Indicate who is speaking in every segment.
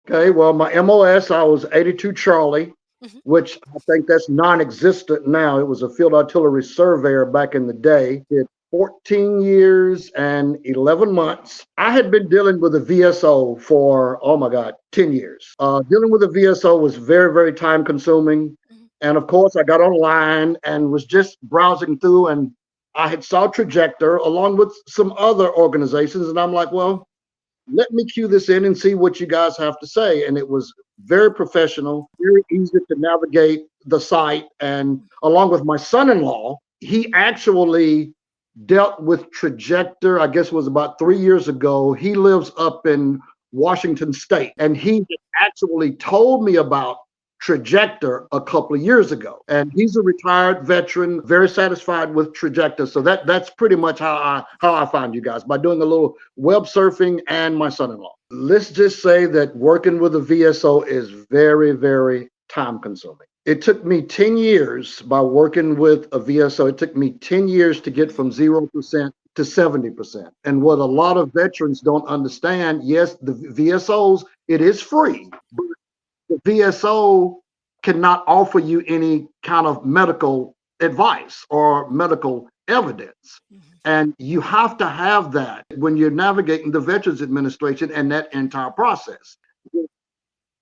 Speaker 1: Okay, well, my MOS, I was 82 Charlie,
Speaker 2: Hmm.
Speaker 1: which I think that's non-existent now. It was a field artillery surveyor back in the day. Did 14 years and 11 months. I had been dealing with a VSO for, oh my God, 10 years. Dealing with a VSO was very, very time consuming.
Speaker 2: Hmm.
Speaker 1: And of course, I got online and was just browsing through, and I had saw Trajector along with some other organizations. And I'm like, well, let me cue this in and see what you guys have to say. And it was very professional, very easy to navigate the site. And along with my son-in-law, he actually dealt with Trajector, I guess it was about 3 years ago. He lives up in Washington State, and he actually told me about Trajector a couple of years ago. And he's a retired veteran, very satisfied with Trajector. So that's pretty much how I found you guys, by doing a little web surfing and my son-in-law. Let's just say that working with a VSO is very, very time consuming. It took me 10 years by working with a VSO. It took me 10 years to get from 0% to 70%. And what a lot of veterans don't understand, yes, the VSOs, it is free, but the VSO cannot offer you any kind of medical advice or medical evidence. And you have to have that when you're navigating the Veterans Administration and that entire process.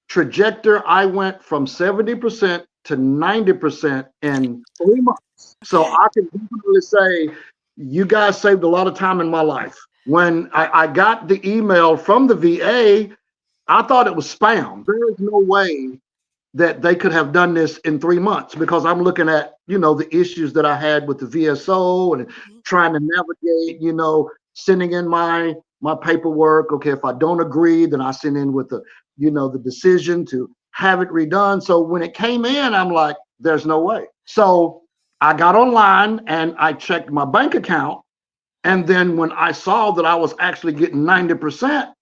Speaker 1: Trajector, I went from 70% to 90% in 3 months. So I can definitely say you guys saved a lot of time in my life. When I got the email from the VA, I thought it was spam. There is no way that they could have done this in 3 months, because I'm looking at, the issues that I had with the VSO and trying to navigate, sending in my paperwork. Okay, if I don't agree, then I send in with the decision to have it redone. So when it came in, I'm like, there's no way. So I got online and I checked my bank account. And then when I saw that I was actually getting 90%,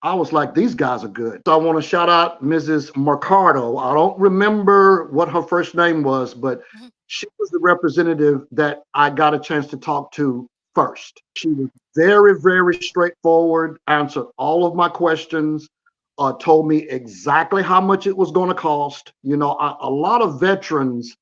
Speaker 1: I was like, these guys are good. So I want to shout out Mrs. Mercado. I don't remember what her first name was, but she was the representative that I got a chance to talk to first. She was very, very straightforward, answered all of my questions, told me exactly how much it was going to cost. A lot of veterans,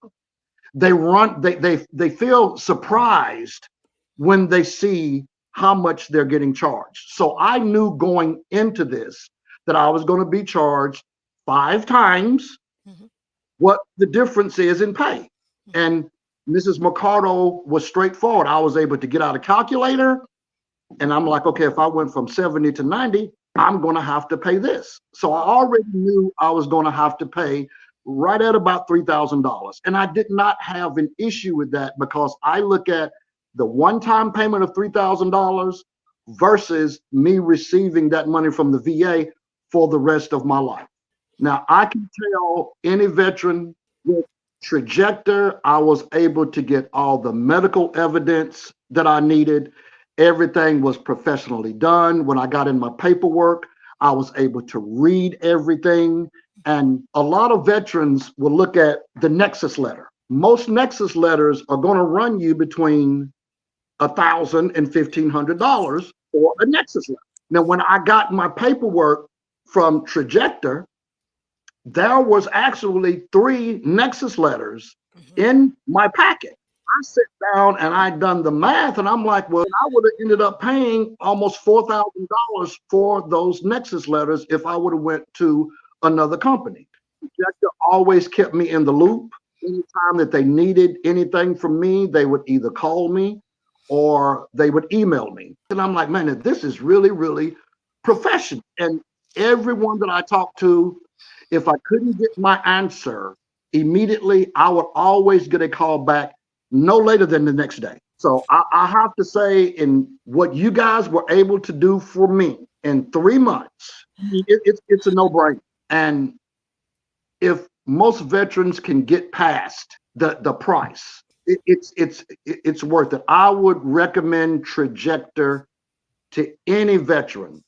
Speaker 1: they feel surprised when they see how much they're getting charged. So I knew going into this that I was going to be charged 5 times what the difference is in pay. And Mrs. Mercado was straightforward. I was able to get out a calculator, and I'm like, okay, if I went from 70 to 90, I'm going to have to pay this. So I already knew I was going to have to pay right at about $3,000. And I did not have an issue with that, because I look at the one-time payment of $3,000 versus me receiving that money from the VA for the rest of my life. Now, I can tell any veteran with Trajector, I was able to get all the medical evidence that I needed. Everything was professionally done. When I got in my paperwork, I was able to read everything. And a lot of veterans will look at the Nexus letter. Most Nexus letters are going to run you between $1,000 and $1,500 for a Nexus letter. Now, when I got my paperwork from Trajector, there was actually 3 Nexus letters in my packet. I sat down and I done the math, and I'm like, well, I would have ended up paying almost $4,000 for those Nexus letters if I would have went to another company. Trajector always kept me in the loop. Anytime that they needed anything from me, they would either call me or they would email me. And I'm like, man, this is really, really professional. And everyone that I talked to, if I couldn't get my answer immediately, I would always get a call back no later than the next day. So I have to say, in what you guys were able to do for me in 3 months, it's a no-brainer. And if most veterans can get past the price, it's worth it. I would recommend Trajector to any veteran